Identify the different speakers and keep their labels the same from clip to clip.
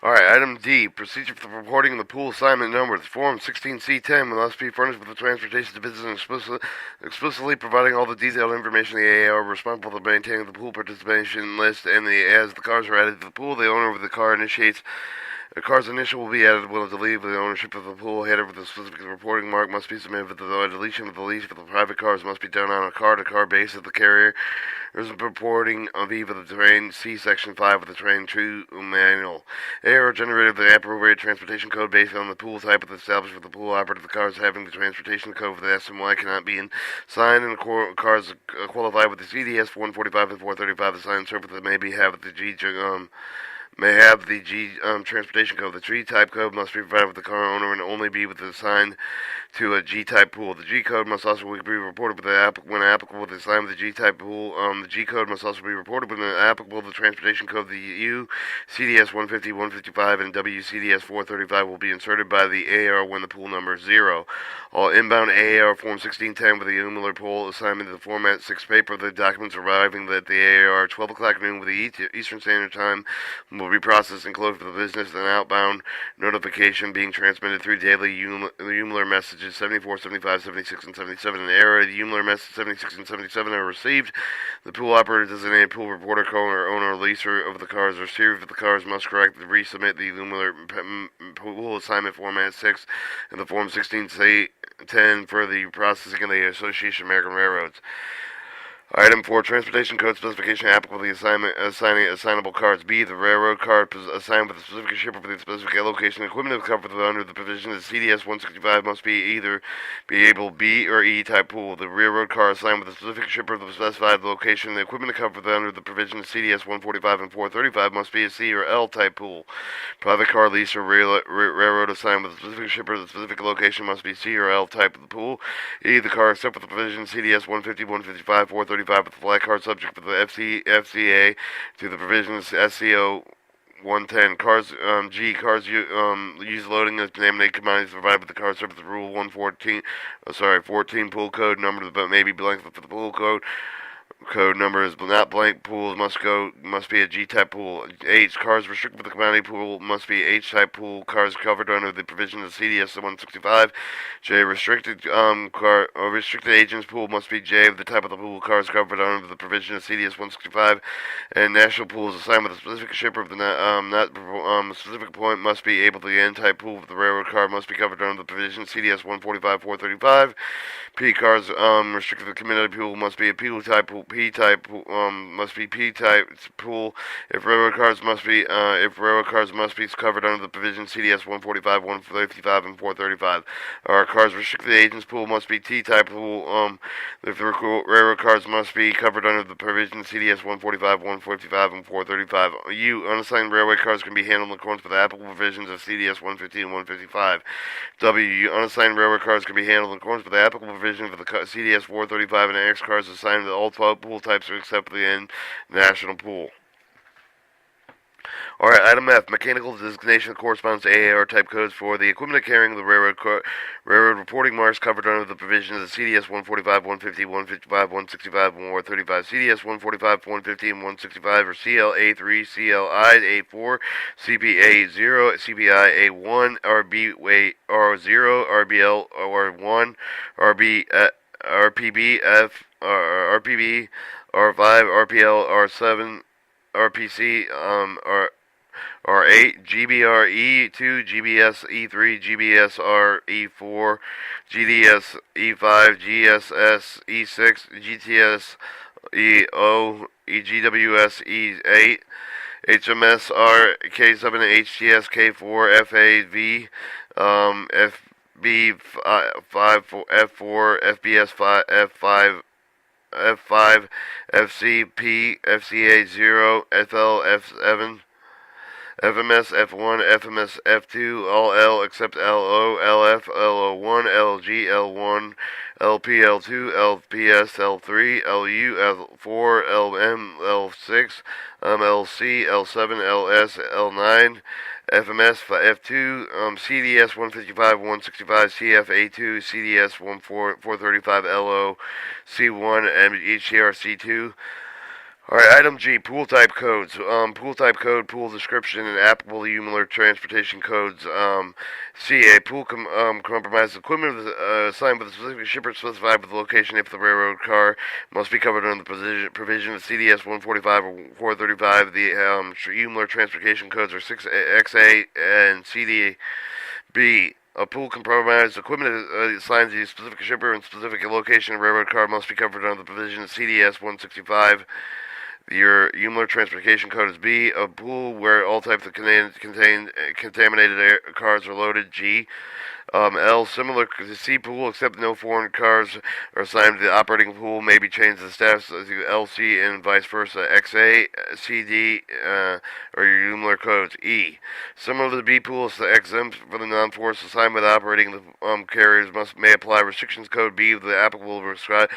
Speaker 1: Alright, item D. Procedure for the reporting of the pool assignment number. The Form 16C10 must be furnished with the transportation division explicitly providing all the detailed information the AAR responsible for maintaining the pool participation list, and as the cars are added to the pool, the owner of the car initiates. The car's initial will be added when the leave of the ownership of the pool header with a specific reporting mark must be submitted. The deletion of the lease for the private cars must be done on a car-to-car basis. The carrier is reporting of E for the train. See Section 5 of the Train 2 manual. Error generated the appropriate transportation code based on the pool type of the establishment of the pool operator. The cars having the transportation code for the SMY cannot be signed, and the cars qualified with the CDS 145 and 435. The signed surface may have the G transportation code. The G type code must be provided with the car owner and only be assigned to a G type pool. The G code must also be reported when applicable with the assignment of the G type pool. The G code must also be reported when applicable. The transportation code, the U CDS 150, 155, and WCDS 435 will be inserted by the AAR when the pool number is 0. All inbound AAR Form 1610 with the Umler pool assignment to the Format 6 paper. The documents arriving at the AAR 12 o'clock noon with the Eastern Standard Time will be processed and closed for the business. An outbound notification being transmitted through daily Umler messages 74, 75, 76, and 77. An error. The Umler message 76 and 77 are received. The pool operator, designated pool reporter, co-owner, owner, or leaser of the cars, or series of the cars must correct resubmit the Umler pool assignment Format 6 and the Form 1610 for the processing of the Association of American Railroads. Item 4. Transportation code specification applicable to the assignable cards. B. The railroad card assigned with a specific shipper for the specific location. Equipment covered under the provision of CDS 165 must be able B or E type pool. The railroad car assigned with a specific shipper for the specified location. The equipment covered under the provision of CDS 145 and 435 must be a C or L type pool. Private car lease or railroad assigned with a specific shipper for the specific location must be C or L type of the pool. E. The car except for the provision of CDS 150, 155, 435 with the flat card subject for the FCA to the provisions SCO 110. Cars use loading as denominated commodities provided with the car service rule 14 pool code number, but may be blank for the pool code. Code number is not blank. Pools must be a G-type pool. H. Cars restricted with the commodity pool must be H-type pool. Cars covered under the provisions of CDS 165. J. Restricted agents pool must be J of the type of the pool. Cars covered under the provision of CDS 165. And national pools assigned with a specific shipper of the specific point must be able to the N-type pool. The railroad car must be covered under the provision of CDS 145 435. P. Cars restricted to the community pool must be a P-type pool. P-type must be P-type pool. If railroad cars must be covered under the provision CDS 145, 155, and 435. Our cars restricted agents pool must be T-type pool. If the railroad cars must be covered under the provision CDS 145, 155, and 435. U. Unassigned railway cars can be handled in accordance with the applicable provisions of CDS 150 and 155. W. Unassigned railroad cars can be handled in accordance with the applicable provisions of the CDS 435 and X cars assigned to all 12 pool types except the N national pool. Alright, item F. Mechanical designation corresponds to AAR type codes for the equipment carrying the railroad reporting marks covered under the provisions of CDS 145, 150, 155, 165, and 135. CDS 145, 150, and 165 are CLA3, CLI A4, CPA0, CPI A1, RB R0, RBL R1, RPB F, RPB R5, RPL R7, RPC R8, GBR E2, GBS E3, GBS R E4, GDS E5, GSS E6, GTS E0, EGWS E8, HMS R K7, HTS K4, FAV, FB5, F4, FBS 5, F5, F5, FCP, FCA0, FL, F7, FMS, F1, FMS, F2, all L except LO, LF, LO1, LG, L1, LP, L2, LPS, L3, LU, L4, LM, L6, LC, L7, LS, L9, FMS, F2, CDS 155, 165, CFA2, CDS 435, LO, C1, and HCR C2. Alright, item G, pool type codes. Pool type code, pool description, and applicable Umler transportation codes. C, a pool compromised equipment assigned with a specific shipper specified with the location if the railroad car must be covered under the provision of CDS 145 or 435. The Umler transportation codes are 6XA and CD. B, a pool compromised equipment assigned to a specific shipper and specific location of railroad car must be covered under the provision of CDS 165. Your Umler transportation code is B. A pool where all types of contaminated cars are loaded. G. L. Similar to C pool, except no foreign cars are assigned to the operating pool, may be changed to status to LC and vice versa. XA, CD, or your Umler codes. E. Similar to the B pool, is exempt for the non-force assigned by the operating carriers may apply restrictions code B of the applicable prescribed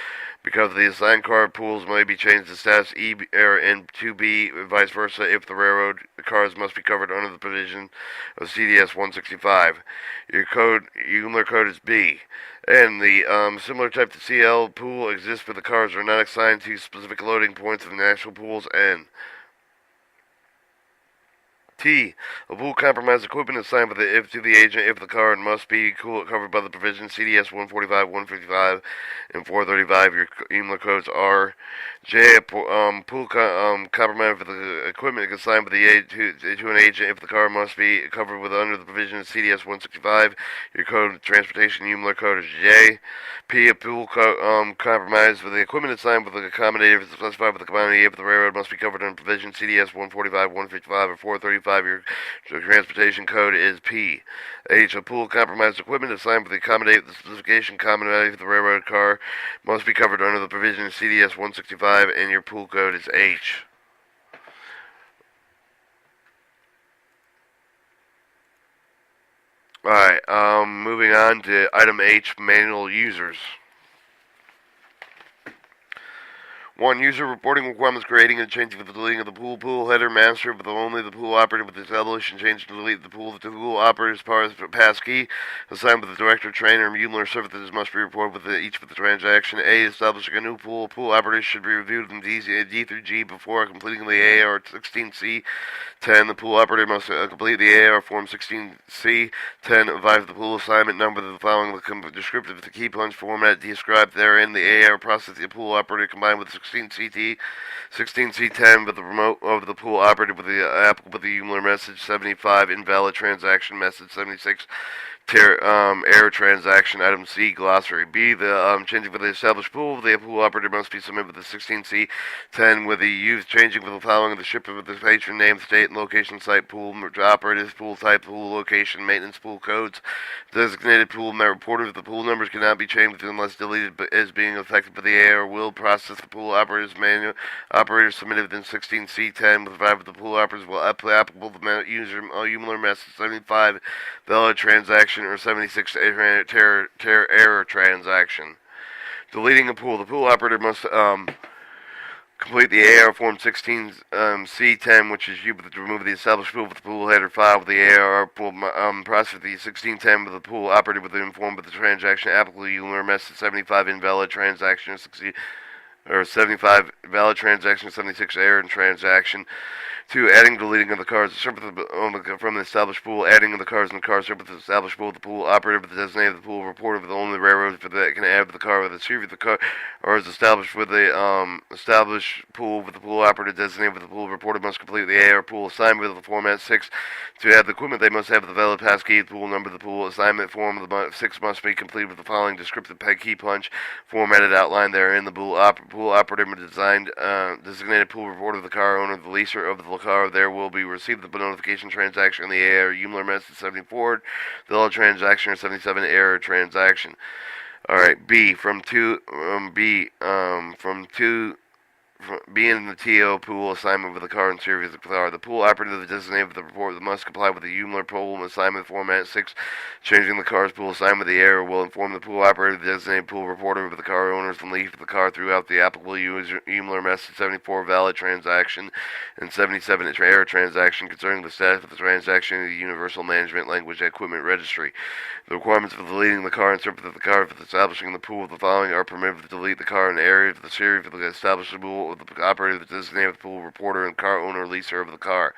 Speaker 1: because the assigned car pools may be changed to status E or in 2B, vice versa, if the railroad cars must be covered under the provision of CDS 165. Your Umler code is B. And the similar type to CL pool exists but the cars are not assigned to specific loading points of the national pools. N. T. A pool compromised equipment assigned to the agent if the car must be covered by the provision CDS 145, 155, and 435. Your Umler codes are J. A pool compromised with the equipment assigned to an agent if the car must be covered under the provision of CDS 165. Your code transportation Umler code is J. P. A pool compromised with the equipment assigned with the accommodator specified with the commodity if the railroad must be covered under provision CDS 145, 155, or 435. Your transportation code is P. H. A pool compromised equipment assigned with the accommodate the specification commodity of the railroad car must be covered under the provision of CDS 165, and your pool code is H. Alright, moving on to item H, manual users. 1. User reporting requirements creating and changing the deleting of the pool header master with only the pool operator with the establishing change to delete the pool operator's pass key assigned with the director, trainer, and Umler services must be reported with each with the transaction. A. Establishing a new pool operator should be reviewed in D through G before completing the AR 16C. 10. The pool operator must complete the AR form 16C. 10. Advise the pool assignment number the following descriptive of the key punch format described therein. The AR process the pool operator combined with 16CT, 16C10 with the remote of the pool operated with the applicable with the Umler message. 75. Invalid transaction message. 76. Error transaction. Item C, glossary. B, the changing for the established pool. The pool operator must be submitted with the 16C 10 with the use changing for the following of the shipper with the patron name, state, and location, site, pool, operators, pool type, pool location, maintenance, pool codes, designated pool reported. The pool numbers cannot be changed unless deleted as being affected by the AR will process the pool operator's manual. Operators submitted within 16C 10 with the pool operators will applicable the user Umler message. 75 valid transaction or 76 error transaction. Deleting a pool. The pool operator must complete the AR form 16C10, which is used to remove the established pool with the pool header file with the AR pool process the 1610 with the pool operator with the informed with the transaction applicable Umler message. 75 invalid transaction or 75 valid transaction, 76 error transaction. 2. Adding, deleting of the cars from the established pool. Adding of the cars in the car surface of the established pool. The pool operator with the designated the pool reported with only railroads that can add with the car with the series of the car or is established with the established pool with the pool operator designated with the pool reported must complete the AR pool assignment with the format 6. To add the equipment, they must have the valid pass key, the pool number, the pool assignment form of the 6 must be completed with the following descriptive key punch formatted outline therein. The pool operator designated pool reporter of the car owner, the leaser of the car there will be received the notification transaction in the AR Umler message. 74 valid transaction or 77 error transaction. Alright, B from 2 being in the TO pool assignment with the car and series of the car. The pool operator that designated with the report must comply with the Umler pool assignment format 6. Changing the car's pool assignment with the error will inform the pool operator the designated pool reporter with the car owners and leave the car throughout the applicable Umler message. 74 valid transaction and 77 error transaction concerning the status of the transaction in the Universal Management Language Equipment Registry. The requirements for deleting the car and surface of the car for establishing the pool of the following are permitted to delete the car in the area of the series of the established pool pool, the operator that designated the pool reporter and car owner leaser of the car.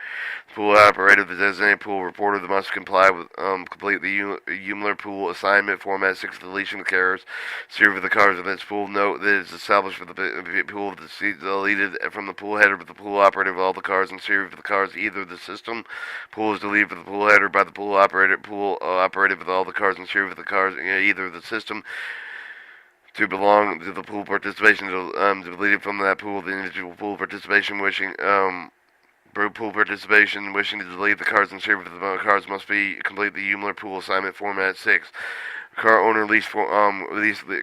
Speaker 1: The pool operator, the designated pool reporter, that must comply with complete the Umler pool assignment format 6 deletion of the carriers series of the cars in this pool. Note that it is established for the pool deleted from the pool header with the pool operator of all the cars and series of the cars. Either the system pool is deleted for the pool header by the pool operated with all the cars and series of the cars. Either the system to belong to the pool participation deleted from that pool. The individual pool participation wishing to delete the cars and series of the cars must be complete the Umler pool assignment format 6. Car owner the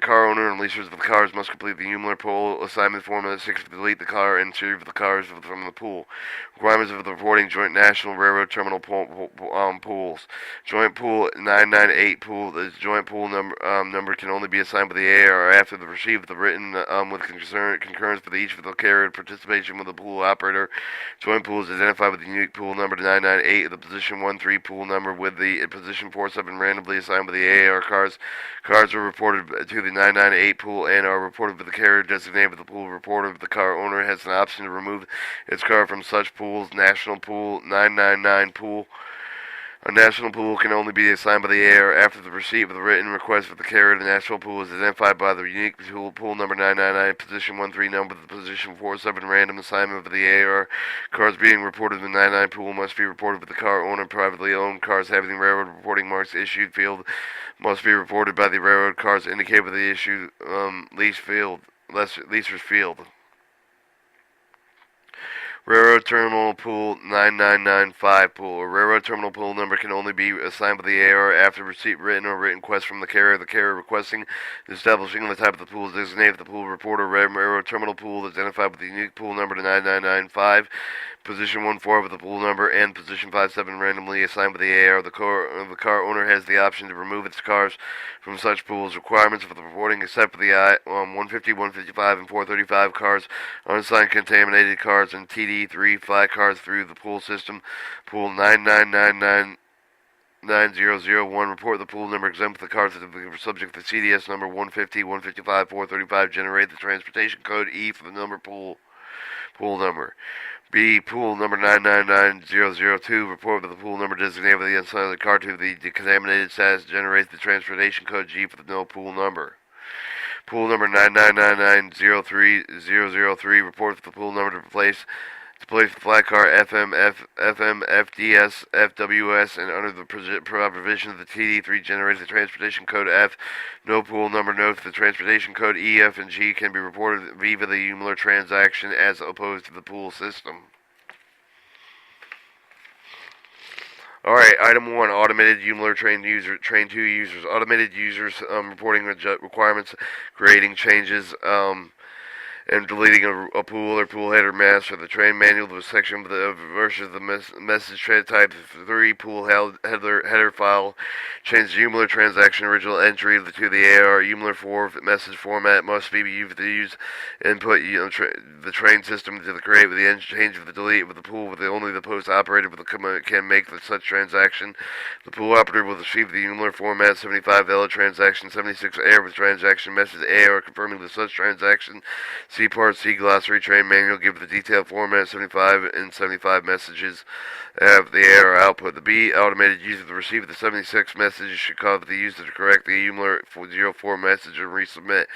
Speaker 1: car owner and leasers of the cars must complete the Umler pool assignment format 6 to delete the car and series of the cars from the pool. Requirements of the reporting joint national railroad terminal pools. Joint pool 998 pool. The joint pool number can only be assigned by the AR after the receipt of the written with concurrence for each of the carrier participation with the pool operator. Joint pool is identified with the unique pool number 998. The position 13 pool number with the position 47 randomly assigned by the AR car. Cars are reported to the 998 pool and are reported with the carrier designated with the pool reporter. The car owner has an option to remove its car from such pools. National pool 999 pool. A national pool can only be assigned by the AR after the receipt of the written request for the carrier. The national pool is identified by the unique pool number 999, position 13 number, the position 47 random assignment of the AR. Cars being reported in the 99 pool must be reported with the car owner. Privately owned cars having railroad reporting marks issued field must be reported by the railroad. Cars indicated with the issued leaser's field. Railroad Terminal Pool 9995 Pool. A railroad terminal pool number can only be assigned by the AR after receipt written or written request from the carrier. The carrier requesting establishing the type of the pool is designated the pool reporter. Railroad terminal pool is identified with the unique pool number to 9995. Position 14 with the pool number and position 57 randomly assigned by the AR. The car owner has the option to remove its cars from such pools. Requirements for the reporting except for the 150, 155, and 435 cars, unassigned contaminated cars, and TD3 flat cars through the pool system. Pool 9999 9001. Report the pool number exempt the cars that are subject to CDS number 150, 155, 435. Generate the transportation code E for the number pool number. B. Pool number 999002. Report with the pool number designated with the inside of the car to the contaminated status. Generate the transportation code G for the no pool number. Pool number 999903003. Report with the pool number to place the flat car FM, FDS, FWS, and under the provision of the TD3 generates the transportation code F. No pool number notes the transportation code E, F, and G can be reported via the Umler transaction as opposed to the pool system. Alright, item 1, automated Umler train 2 users. Automated users reporting requirements, creating changes, and deleting a pool or pool header mask for the train manual. The section versus the message tray type 3 pool header file. Change the Umler transaction original entry to the AR. Umler 4 message format must be used to use input the train system to create with the change of the delete with the pool with only the post operator with the command can make such transaction. The pool operator will receive the Umler format 75 valid transaction 76 error with transaction message AR confirming the such transaction. See PART6 glossary train manual. Give the detailed format 75 and 75 messages have the AR output. The B automated user to receive the 76 messages should call the user to correct the Umler 04 message and resubmit.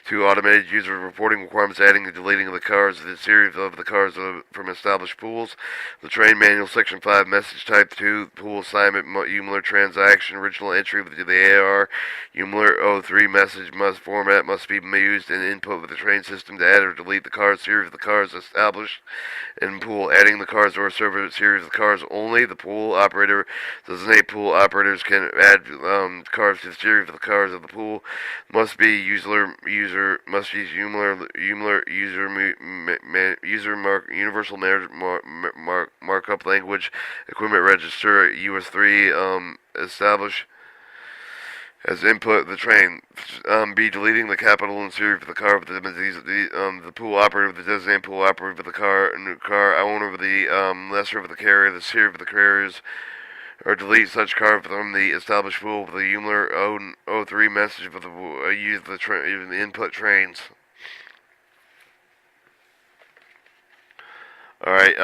Speaker 1: 2 automated user reporting requirements adding and deleting of the cars the series of the cars from established pools. The train manual section 5 message type 2 pool assignment Umler transaction original entry with the AR. Umler 03 message format must be used in input with the train system to add or delete the cars series of the cars established in pool. Adding the cars or server series of the cars only. The pool operator designate pool operators can add cars to the series of the cars of the pool. Must be user must use Umler universal markup language equipment register US3 establish as input the train. B. Deleting the capital and series of the car with the pool operator with the designated pool operator with the car owner with the lesser of the carrier, the series of the carriers, or delete such car from the established pool with the Umler 03 message with the use the input trains. Alright,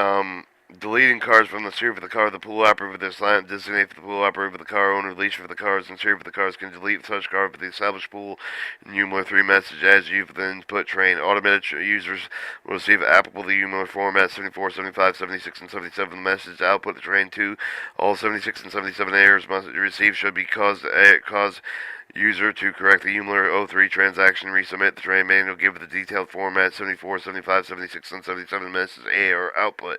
Speaker 1: deleting cars from the series of the car. The pool operator with their sign designate for the pool operator with the car owner, leash for the cars, and series for the cars can delete such car for the established pool in Umler 3 message as you for the input train. Automated users will receive applicable to the Umler format 74, 75, 76, and 77. The message output the train 2. All 76 and 77 errors must receive should be cause user to correct the Umler 03 transaction, resubmit the train manual, give the detailed format 74, 75, 76, and 77 message error output.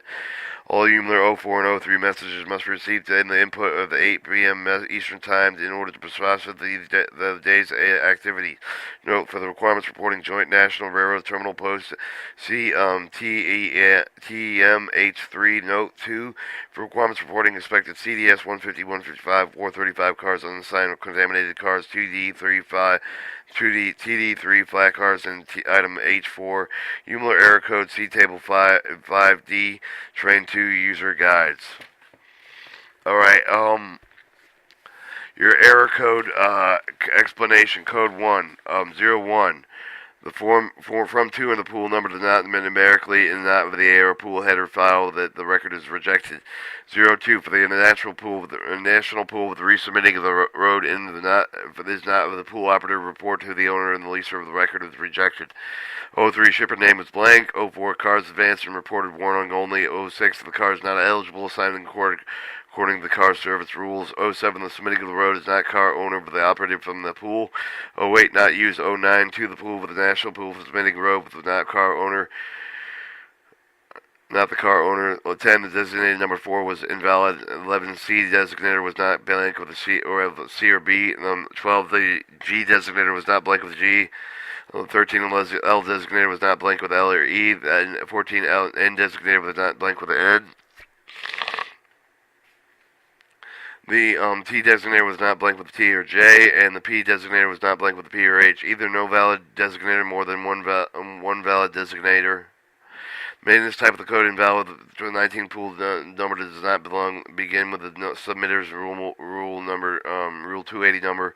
Speaker 1: All Umler 04 and 03 messages must be received in the input of the 8 p.m. Eastern Time in order to process the day's activity. Note, for the requirements reporting Joint National Railroad Terminal Post, see TEMH3 Note 2. For requirements reporting expected CDS 150, 155, 435 cars on the sign of contaminated cars, TD3 flat cars, and item H4. Umler error code, see table 5D, train 2 user guides. Alright, your error code, explanation, code 1, 01. The from 2 in the pool number does not numerically and not with the error pool header file that the record is rejected. 02 for the national pool with the resubmitting of the road in the not for this not of the pool operator report to the owner and the leaser of the record is rejected. 03 shipper name is blank. 04 cars advanced and reported warning only. 06 the car is not eligible assignment according to the car service rules. 07 the submitting of the road is not car owner but the operator from the pool. 08 not used. 09 to the pool with the national pool for submitting road with the not car owner. Not the car owner. 10 the designated number 4 was invalid. 11 C designator was not blank with a C or C or B. 12 the G designator was not blank with a G. 13 L designator was not blank with L or E. And 14 L N designator was not blank with N. The T designator was not blank with T or J, and the P designator was not blank with the P or H. Either no valid designator, more than one valid designator. Maintenance type of the code invalid. The 19 pool number does not begin with the submitter's rule number, rule 280 number.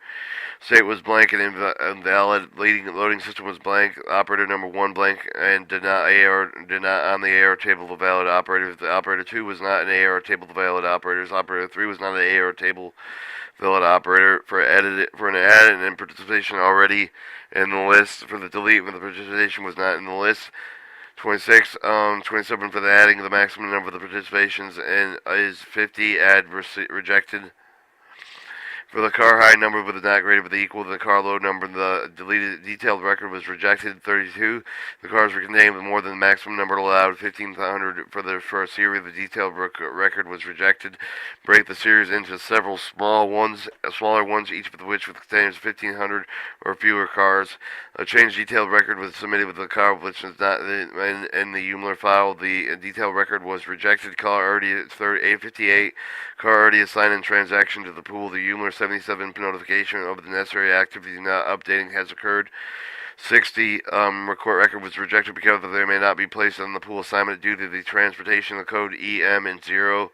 Speaker 1: State was blank and invalid. Loading system was blank. Operator number 1 blank and did not on the AR table of valid operators. The operator 2 was not an AR table of valid operators. Operator 3 was not an AR table valid operator. For an add and participation already in the list. For the delete when the participation was not in the list. 26, 27 for the adding of the maximum number of the participations and is 50, add rejected. For the car high number with a not greater but equal to the car load number, the detailed record was rejected. 32, the cars were contained with more than the maximum number allowed. 1500 for a series, the detailed record was rejected. Break the series into several smaller ones, each of which contains 1500 or fewer cars. A changed detailed record was submitted with the car which is not in the Umler file. The detailed record was rejected. Car already 858. Car already assigned in transaction to the pool. The Umler 77 notification of the necessary activity not updating has occurred. 60 record was rejected because they may not be placed on the pool assignment due to the transportation of the code EM and 0.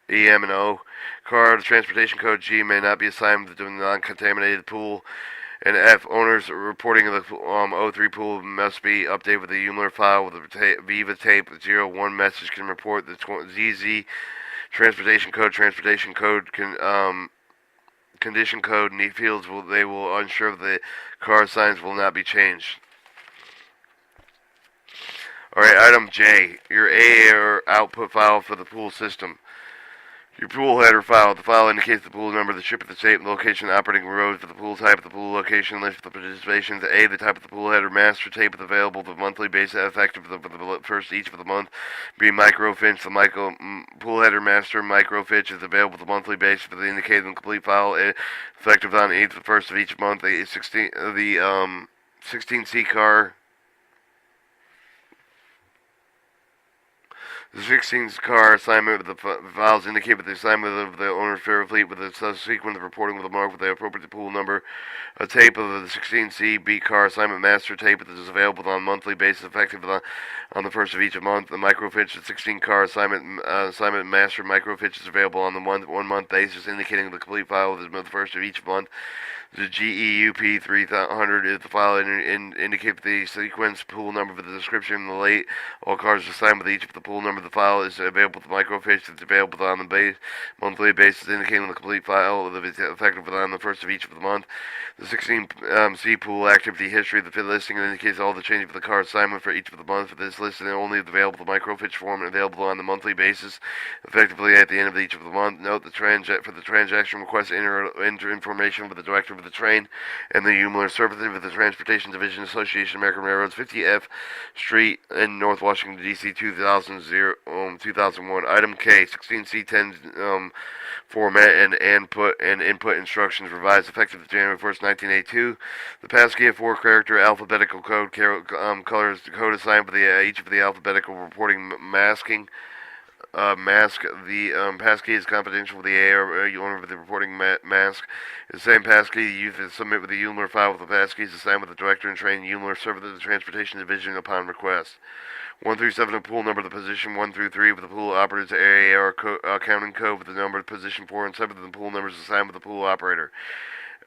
Speaker 1: EM and O. Car the transportation code G may not be assigned to the non-contaminated pool. And F, owners reporting of the 03 pool must be updated with the Umler file with the Viva tape 01 message can report the ZZ transportation code condition code and fields they will ensure the car signs will not be changed. Alright, item J, your AR output file for the pool system. Your pool header file. The file indicates the pool number, the ship, the state, and location, operating road for the pool type, the pool location, list for the participations. A, the type of the pool header, master tape is available the monthly basis, effective for the first each of the month. B, microfinch, the pool header master microfinch is available the monthly basis for the indicated and complete file, effective on the 1st of each month. The 16C car. The 16th car assignment with the files indicate with the assignment of the owner's fair fleet with the subsequent reporting with the mark with the appropriate pool number. A tape of the 16C B car assignment master tape that is available on a monthly basis effective on the 1st of each month. The microfinch, the 16 car assignment master microfinch is available on the 1 month basis indicating the complete file of the 1st of each month. The GEUP 300 is the file indicate the sequence pool number for the description and the late. All cards are assigned with each of the pool number. The file is available with the microfiche that's available on the monthly basis, indicating the complete file that is effective on the first of each of the month. The 16C pool activity history, the listing indicates all the changes of the card assignment for each of the month. For this list, is only available the microfiche form and available on the monthly basis, effectively at the end of each of the month. Note for the transaction request, enter information with the director of the train and the Umler service of the Transportation Division Association of American Railroads, 50F Street in North Washington, D.C., 2001. Item K, 16C10 format and input instructions revised effective January 1st, 1982. The passkey of 4-character alphabetical code colors code assigned for each of the alphabetical reporting masking. Mask. The passkey is confidential with the owner of the reporting mask. The same passkey used to submit with the Umler file with the passkey is assigned with the director and trained Umler server of the Transportation Division upon request. 1 through 7 of pool number of the position, 1 through 3 with the pool operator's AAR accounting code with the number of position 4 and 7 of the pool numbers assigned with the pool operator.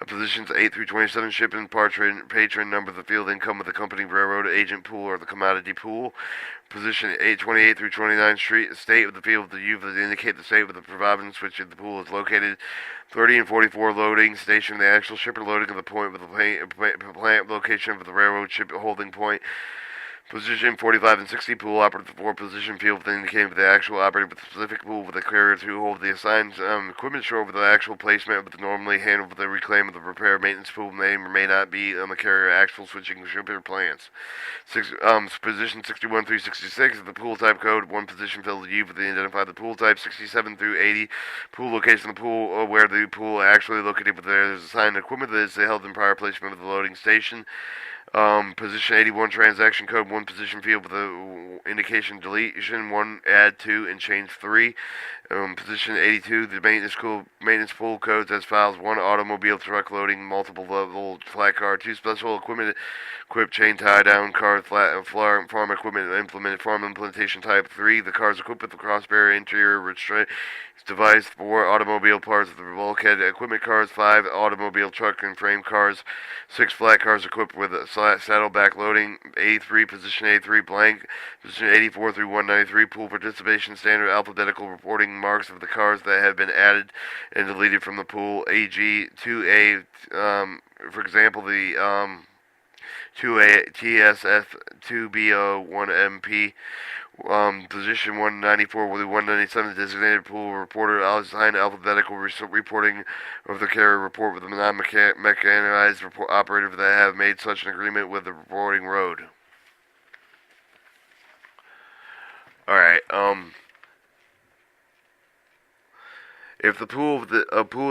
Speaker 1: Positions 8 through 27, shipping, patron, number of the field income of the company, railroad, agent pool, or the commodity pool. Position 28 through 29, state of the field, the U that indicate the state of the province which the pool is located. 30 and 44, loading station, the actual shipper loading of the point with the plant location of the railroad ship holding point. Position 45 and 60, pool operator 4 position field indicating the actual operator with the specific pool with the carrier to hold the assigned equipment shore with the actual placement with the normally handled with the reclaim of the repair maintenance pool may or may not be on the carrier actual switching shipper plants. Position 61 through 66, the pool type code, 1 position field U with the identify the pool type. 67 through 80, pool location of the pool where the pool actually located with the assigned equipment that is held in prior placement of the loading station. Position 81 transaction code, 1 position field with the indication deletion, 1 add 2 and change 3. Position 82 the maintenance pool codes as files: 1 automobile truck loading multiple level flat car, 2 special equipment equipped chain tie down car farm equipment farm implementation type, 3 the cars equipped with the cross barrier interior restraint device, 4 automobile parts of the bulkhead equipment cars, 5 automobile truck and frame cars, 6 flat cars equipped with saddleback loading. 83 position 83 blank. Position 84 through 193 pool participation standard alphabetical reporting marks of the cars that have been added and deleted from the pool. AG 2A for example the 2A TSF 2BO 1MP. Position 194 with the 197 designated pool reporter assigned alphabetical reporting of the carrier report with the non-mechanized operator that have made such an agreement with the reporting road. Alright, if the pool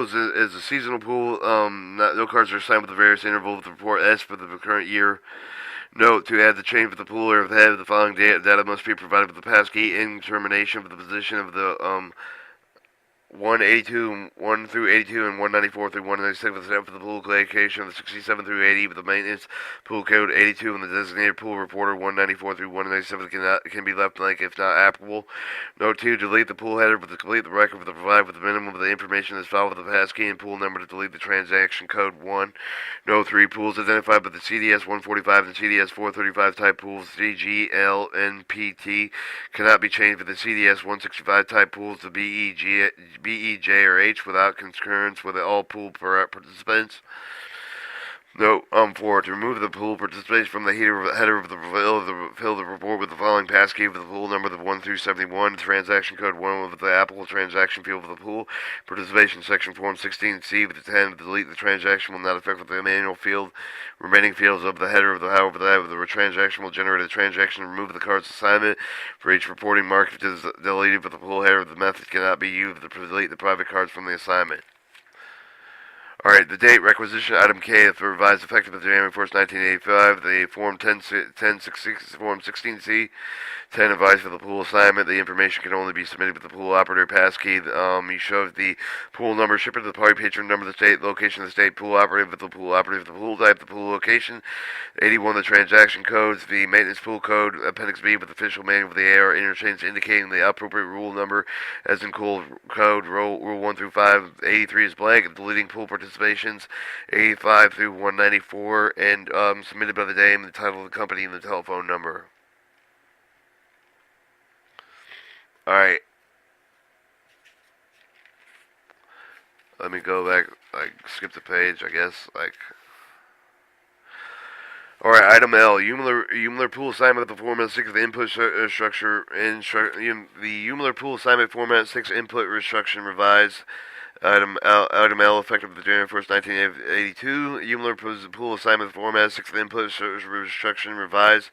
Speaker 1: is a seasonal pool, no cards are assigned with the various interval of the report S for the current year. Note, to add the chain for the pool or the head of the following data must be provided with the passkey in termination of the position of the 1 through 82 and 194 through 196 with the set for the pool location of the 67 through 80 with the maintenance pool code 82 and the designated pool reporter 194 through 197 can be left blank if not applicable. Note 2, delete the pool header to complete the record with the provide with the minimum of the information that's filed with the passkey and pool number to delete the transaction code 1. Note 3, pools identified by the CDS 145 and CDS 435 type pools CG, L, N, P, T cannot be changed with the CDS 165 type pools to BE, J, or H without concurrence with all pool participants. Note 4. To remove the pool participation from the header of the fill the report with the following passkey with the pool number of 1 through 71, transaction code 1 with the applicable transaction field of the pool participation section form 16C with the 10. Delete the transaction will not affect with the manual field. Remaining fields of the header of the however the transaction will generate a transaction. Remove the card's assignment for each reporting mark if it is deleted with the pool header. The method cannot be used to delete the private cards from the assignment. Alright, the date requisition item K is revised effective January 1st, 1985. The Form 1066, Form 16C, 10 advice for the pool assignment. The information can only be submitted with the pool operator passkey. You show the pool number, shipper to the party, patron number, the state, location of the state, pool operator with the pool operator, the pool type, the pool location. 81, the transaction codes, the maintenance pool code, Appendix B with official manual of the AR interchange indicating the appropriate rule number as in cool code, rule 1 through 5. 83 is blank. Deleting pool participation participations 85 through 194, and submitted by the name, the title of the company, and the telephone number. Alright. Let me go back, skip the page, I guess, Alright, item L. Umler pool assignment of the format 6 of the input structure. The Umler pool assignment format 6 input restriction revised. Item L, effective January 1st, 1982. Umler pool assignment format 6 of the input restriction revised.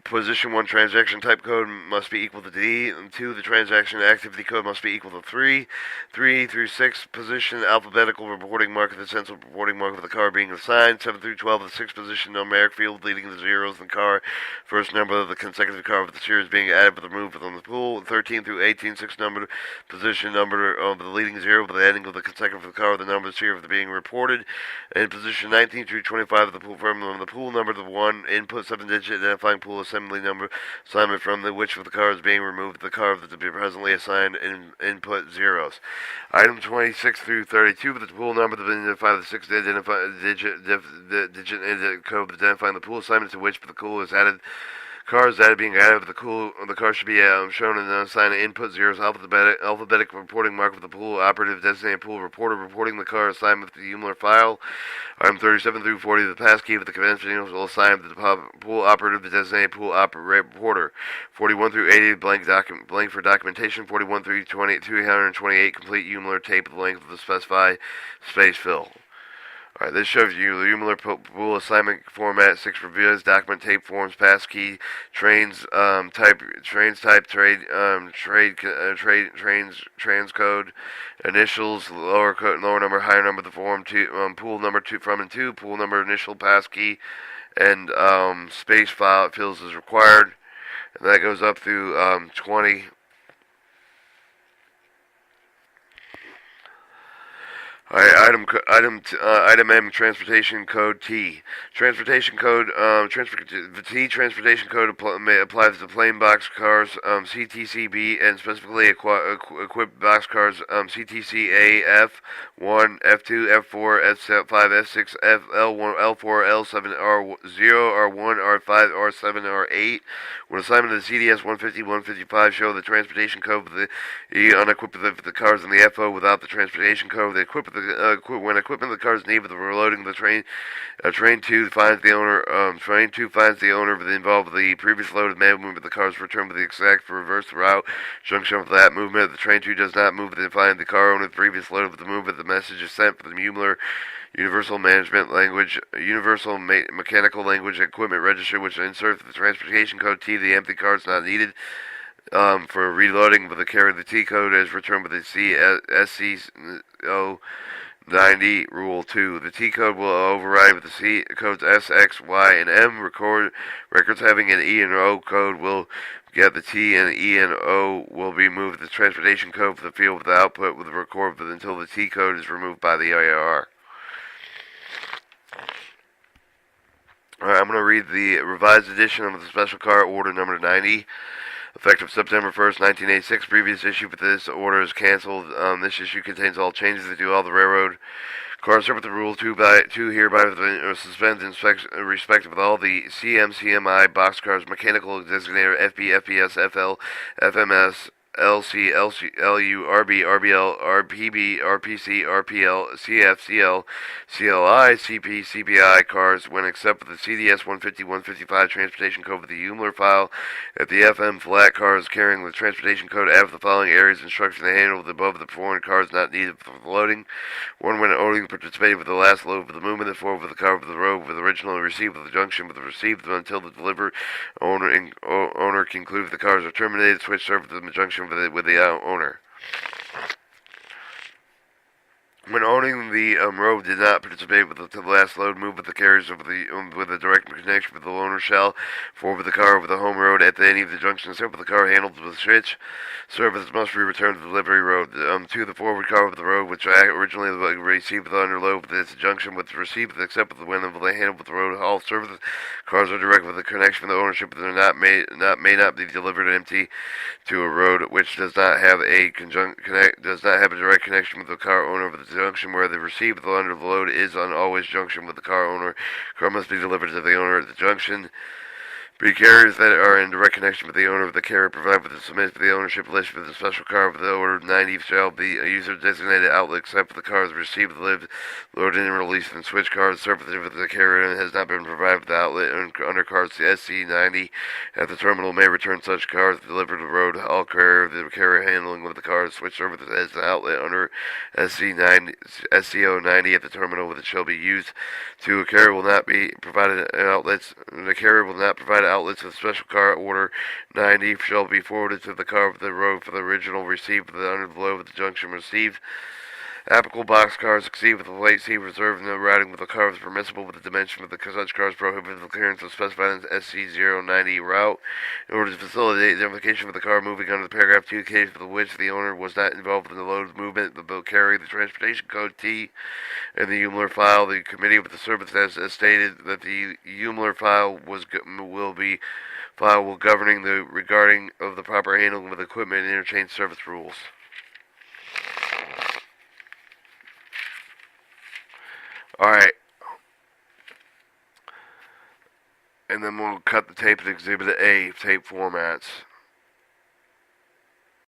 Speaker 1: Position 1 transaction type code must be equal to D. 2. The transaction activity code must be equal to 3. 3 through 6. Position alphabetical reporting mark of the central reporting mark of the car being assigned. 7 through 12. The 6 position numeric field leading to zeros in the car. First number of the consecutive car of the series being added with the removed from the pool. 13 through 18. 6 number position number of the leading zero with the ending of the consecutive of the car of the number of the series being reported. And position 19 through 25 of the pool from the pool number to 1 input 7-digit identifying pool assembly number assignment from which of the car is being removed, the car to be presently assigned in input zeros. Item 26 through 32 of the pool number to identify the 6-digit code identifying the pool assignment to which the pool is added. Cars that are being added with the car should be shown in the assigned input zeros alphabetic reporting mark of the pool operative designated pool reporter reporting the car assignment to the Umler file. Item 37 through 40 the passkey of the convention will assign the pool operative the designated pool reporter. 41 through 80 blank for documentation. 41 through 228 complete Umler tape the length of the specified space fill. Alright, this shows you the Umler pool assignment format 6 reviews, document tape forms, passkey, trains type, trans code, initials, lower number, higher number of the form, pool number 2 from and to, pool number, initial, passkey, and space file fills as required. And that goes up through 20. Alright, item M, transportation code T. Transportation code, transportation code applies to plain box cars, CTCB, and specifically equipped box cars, CTC A, F1, F2, F4, F5, F6, L1, L4, L7, R0, R1, R5, R7, R8. When assignment of the CDS 150, 155 show the transportation code for the unequipped of the cars in the FO without the transportation code, the equipped when equipment of the car is needed for the reloading of the train, train 2 finds the owner of the involved with the previous load of movement of the cars returned with the exact reverse route junction of that movement. The train 2 does not move to find the car owner the previous load of the movement. The message is sent for the Umler Universal Management Language, Universal Mechanical Language Equipment Register, which inserts the transportation code T. The empty car is not needed for reloading, but the carry of the T code is returned with the SCO 90 Rule 2. The T code will override with the C codes S, X, Y, and M. Records having an E and O code will get the T, and E and O will be moved. The transportation code for the field with the output with the record until the T code is removed by the IR. Alright, I'm going to read the revised edition of the special car order number 90. Effective September 1st, 1986. Previous issue for this order is canceled. This issue contains all changes that do all the railroad cars served with the Rule 2 hereby suspend inspection respective of all the CMI boxcars, mechanical designator FB, FPS, FL, FMS, LC, LU, RB, RBL, RPB, RPC, RPL, CF, CL, CLI, CP, CPI cars when except for the CDS 150, 155 transportation code with the Umler file. If the FM flat cars carrying the transportation code out of the following areas instruction to handle with above the foreign cars not needed for loading. 1 when loading participated with the last load for the movement, and 4 with the car with the road with the original received with the junction with the received until the delivered owner concludes the cars are terminated, switch serve with the junction with the owner. When owning the road did not participate with the last load, move with the carriers of with a direct connection with the owner shall forward with the car over the home road at any of the junctions. Serve with the car handled with switch. Service must be returned to the delivery road. 2. The forward car of the road, which originally received with the underload with its junction with received except with the wind of the handled with the road haul. Service cars are direct with the connection with the ownership, but may not be delivered empty to a road which does not have a direct connection with the car owner with the junction where the receipt of the under the load is on always junction with the car owner. Car must be delivered to the owner at the junction. B carriers that are in direct connection with the owner of the carrier provide with the submit to the ownership list for the special car with the order 90 shall be a user designated outlet except for the cars received, lived, loaded, and released and switch cars. Service of the carrier has not been provided with the outlet under cars the SC90 at the terminal may return such cars delivered to the road. All carrier the carrier handling with the cars switch service as the outlet under SCO90 at the terminal with it shall be used. To a carrier will not be provided outlets. The carrier will not provide outlets of special car order 90 shall be forwarded to the car of the road for the original received the under the load of the junction received. Applicable box cars exceed with the late seat reserved no routing with the car is permissible with the dimension of the such cars prohibited the clearance of specified in SC090 route. In order to facilitate identification of the car moving under the paragraph 2 case for which the owner was not involved in the load movement, the bill carry the transportation code T and the Umler file. The committee with the service has stated that the Umler file will governing the regarding of the proper handling of equipment and interchange service rules. Alright. And then we'll cut the tape to Exhibit A, tape formats.